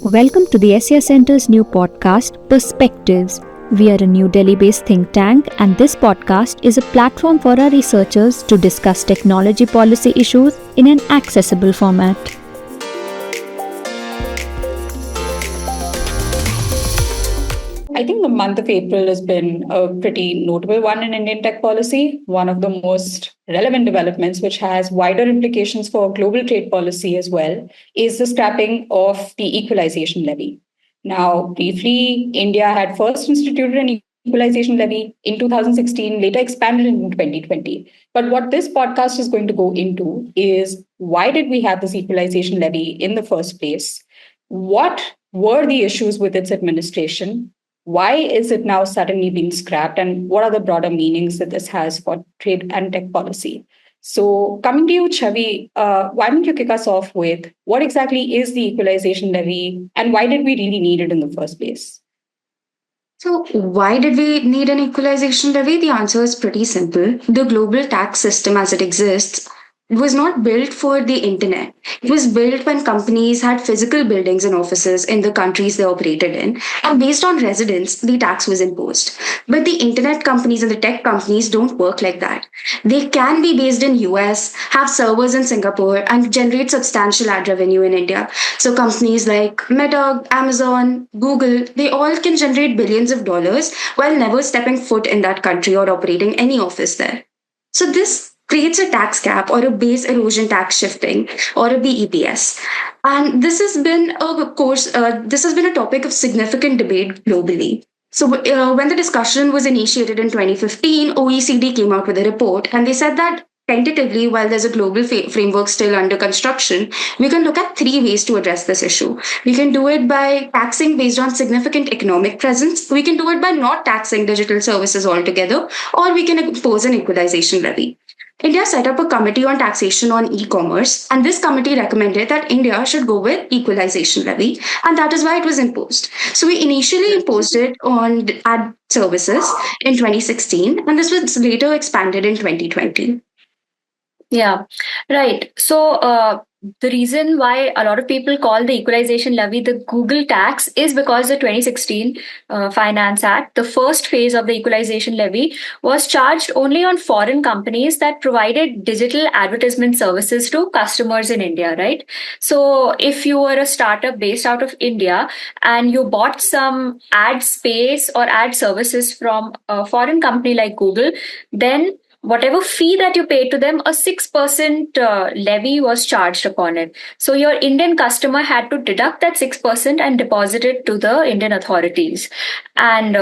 Welcome to the SES Center's new podcast, Perspectives. We are a New Delhi based think tank, and this podcast is a platform for our researchers to discuss technology policy issues in an accessible format. I think the month of April has been a pretty notable one in Indian tech policy. One of the most relevant developments, which has wider implications for global trade policy as well, is the scrapping of the equalization levy. Now, briefly, India had first instituted an equalization levy in 2016, later expanded in 2020. But what this podcast is going to go into is why did we have this equalization levy in the first place? What were the issues with its administration? Why is it now suddenly being scrapped? And what are the broader meanings that this has for trade and tech policy? So, coming to you, Chhavi, why don't you kick us off with what exactly is the equalization levy and why did we really need it in the first place? So, why did we need an equalization levy? The answer is pretty simple. The global tax system as it exists was not built for the internet. It was built when companies had physical buildings and offices in the countries they operated in. And based on residence, the tax was imposed. But the internet companies and the tech companies don't work like that. They can be based in US, have servers in Singapore, and generate substantial ad revenue in India. So companies like Meta, Amazon, Google, they all can generate billions of dollars while never stepping foot in that country or operating any office there. So this creates a tax cap or a base erosion tax shifting or a BEPS. And this has been a topic of significant debate globally. So when the discussion was initiated in 2015, OECD came out with a report and they said that tentatively, while there's a global framework still under construction, we can look at three ways to address this issue. We can do it by taxing based on significant economic presence. We can do it by not taxing digital services altogether, or we can impose an equalization levy. India set up a committee on taxation on e-commerce, and this committee recommended that India should go with equalization levy, and that is why it was imposed. So we initially imposed it on ad services in 2016, and this was later expanded in 2020. Yeah, right. So the reason why a lot of people call the equalization levy the Google tax is because the 2016 Finance Act, the first phase of the equalization levy, was charged only on foreign companies that provided digital advertisement services to customers in India, right? So if you were a startup based out of India and you bought some ad space or ad services from a foreign company like Google, then whatever fee that you paid to them, a 6% levy was charged upon it. So your Indian customer had to deduct that 6% and deposit it to the Indian authorities. And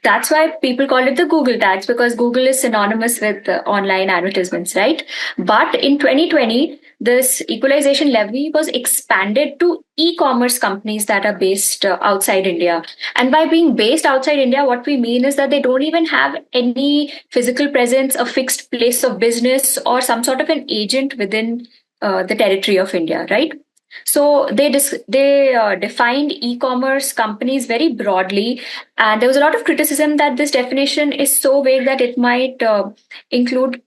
that's why people call it the Google tax, because Google is synonymous with online advertisements, right? But in 2020, this equalization levy was expanded to e-commerce companies that are based outside India. And by being based outside India, what we mean is that they don't even have any physical presence, a fixed place of business, or some sort of an agent within the territory of India, right? So they defined e-commerce companies very broadly, and there was a lot of criticism that this definition is so vague that it might include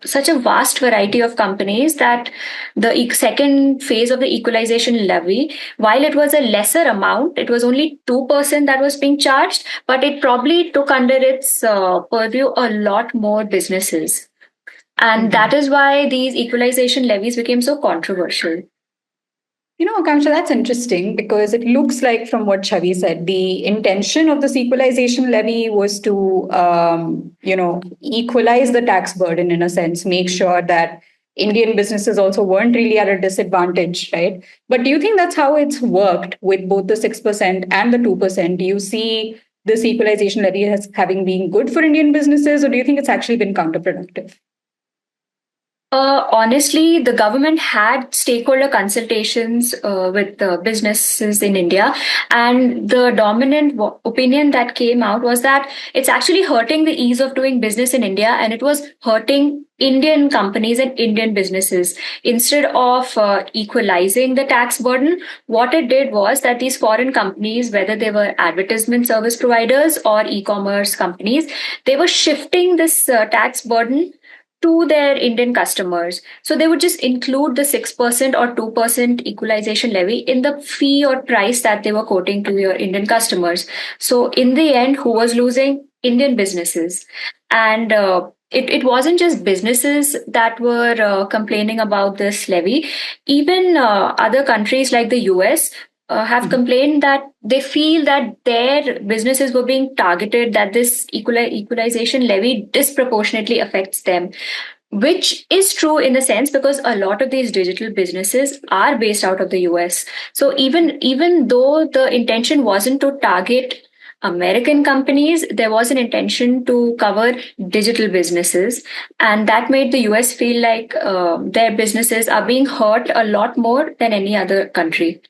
such a vast variety of companies that the second phase of the equalization levy, while it was a lesser amount, it was only 2% that was being charged, but it probably took under its purview a lot more businesses. And that is why these equalization levies became so controversial. Akanksha, that's interesting because it looks like from what Chhavi said, the intention of this equalization levy was to, equalize the tax burden in a sense, make sure that Indian businesses also weren't really at a disadvantage, right? But do you think that's how it's worked with both the 6% and the 2%? Do you see this equalization levy as having been good for Indian businesses, or do you think it's actually been counterproductive? Honestly, the government had stakeholder consultations with businesses in India, and the dominant opinion that came out was that it's actually hurting the ease of doing business in India, and it was hurting Indian companies and Indian businesses. Instead of equalizing the tax burden, what it did was that these foreign companies, whether they were advertisement service providers or e-commerce companies, they were shifting this tax burden to their Indian customers. So they would just include the 6% or 2% equalization levy in the fee or price that they were quoting to your Indian customers. So in the end, who was losing? Indian businesses. And it wasn't just businesses that were complaining about this levy. Even other countries like the US have complained that they feel that their businesses were being targeted, that this equalization levy disproportionately affects them, which is true in the sense because a lot of these digital businesses are based out of the US. So even though the intention wasn't to target American companies, there was an intention to cover digital businesses, and that made the US feel like their businesses are being hurt a lot more than any other country.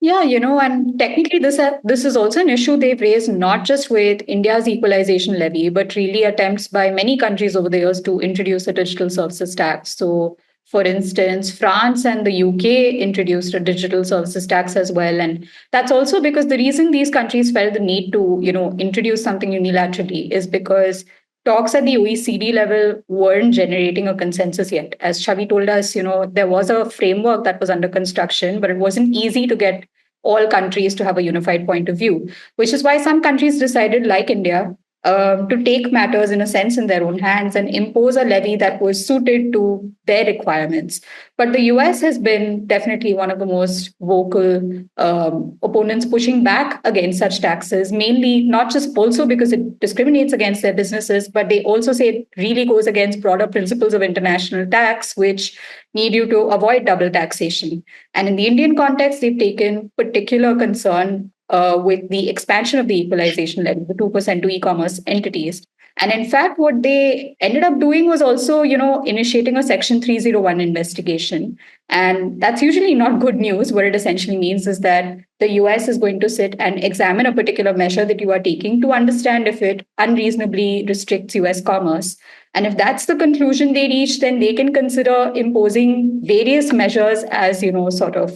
Yeah, and technically this is also an issue they've raised not just with India's equalization levy, but really attempts by many countries over the years to introduce a digital services tax. So, for instance, France and the UK introduced a digital services tax as well, and that's also because the reason these countries felt the need to, introduce something unilaterally is because talks at the OECD level weren't generating a consensus yet. As Chhavi told us, there was a framework that was under construction, but it wasn't easy to get all countries to have a unified point of view, which is why some countries decided, like India, to take matters in a sense in their own hands and impose a levy that was suited to their requirements. But the US has been definitely one of the most vocal opponents pushing back against such taxes, mainly not just also because it discriminates against their businesses, but they also say it really goes against broader principles of international tax, which need you to avoid double taxation. And in the Indian context, they've taken particular concern with the expansion of the equalization levy, the 2% to e-commerce entities. And in fact, what they ended up doing was also, initiating a Section 301 investigation. And that's usually not good news. What it essentially means is that the US is going to sit and examine a particular measure that you are taking to understand if it unreasonably restricts US commerce. And if that's the conclusion they reach, then they can consider imposing various measures as, sort of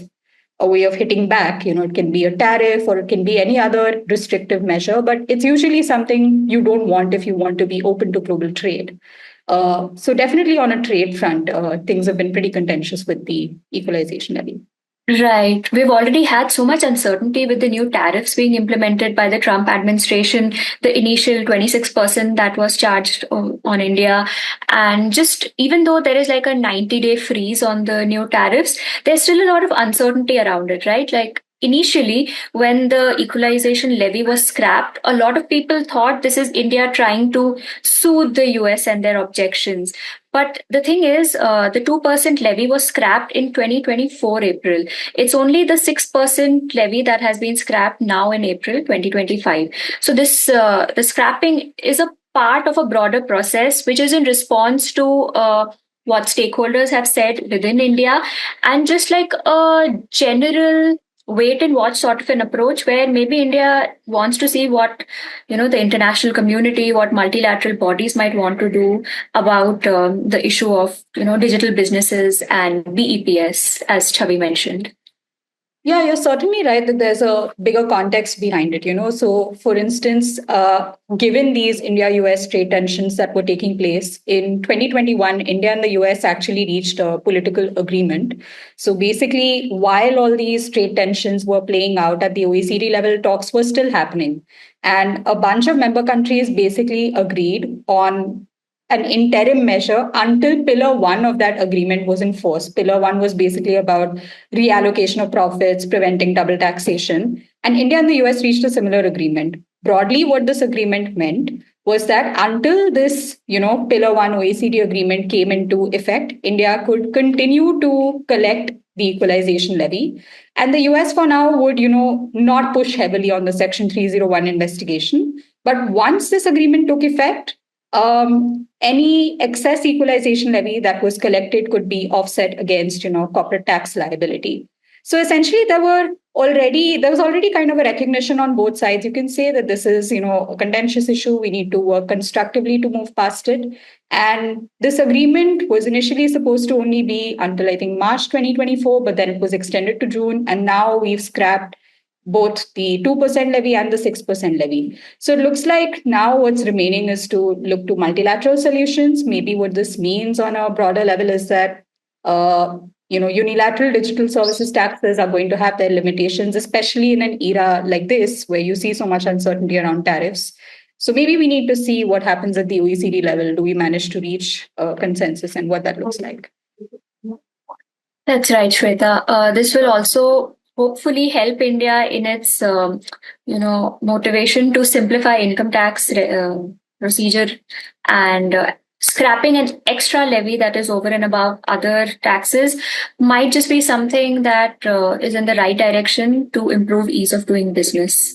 a way of hitting back. It can be a tariff or it can be any other restrictive measure, but it's usually something you don't want if you want to be open to global trade. So definitely on a trade front, things have been pretty contentious with the equalization levy. Right. We've already had so much uncertainty with the new tariffs being implemented by the Trump administration, the initial 26% that was charged on India. And just even though there is like a 90-day freeze on the new tariffs, there's still a lot of uncertainty around it, right? Like initially, when the equalization levy was scrapped, a lot of people thought this is India trying to soothe the US and their objections. But the thing is, the 2% levy was scrapped in 2024 April. It's only the 6% levy that has been scrapped now in April 2025. So the scrapping is a part of a broader process, which is in response to what stakeholders have said within India, and just like a general wait and watch sort of an approach where maybe India wants to see what the international community, what multilateral bodies might want to do about the issue of digital businesses and BEPS, as Chhavi mentioned. Yeah, you're certainly right that there's a bigger context behind it, So, for instance, given these India US trade tensions that were taking place in 2021, India and the US actually reached a political agreement. So, basically, while all these trade tensions were playing out at the OECD level, talks were still happening. And a bunch of member countries basically agreed on an interim measure until pillar one of that agreement was in force. Pillar one was basically about reallocation of profits, preventing double taxation. And India and the US reached a similar agreement. Broadly, what this agreement meant was that until this, pillar one OECD agreement came into effect, India could continue to collect the equalization levy. And the US for now would, not push heavily on the Section 301 investigation. But once this agreement took effect, any excess equalization levy that was collected could be offset against, corporate tax liability. So essentially, there was already kind of a recognition on both sides. You can say that this is, a contentious issue. We need to work constructively to move past it. And this agreement was initially supposed to only be until I think March 2024, but then it was extended to June, and now we've scrapped both the 2% levy and the 6% levy. So it looks like now what's remaining is to look to multilateral solutions. Maybe what this means on a broader level is that unilateral digital services taxes are going to have their limitations, especially in an era like this where you see so much uncertainty around tariffs. So maybe we need to see what happens at the OECD level. Do we manage to reach a consensus and what that looks like? That's right, Shweta. This will also hopefully help India in its, motivation to simplify income tax procedure and scrapping an extra levy that is over and above other taxes might just be something that is in the right direction to improve ease of doing business.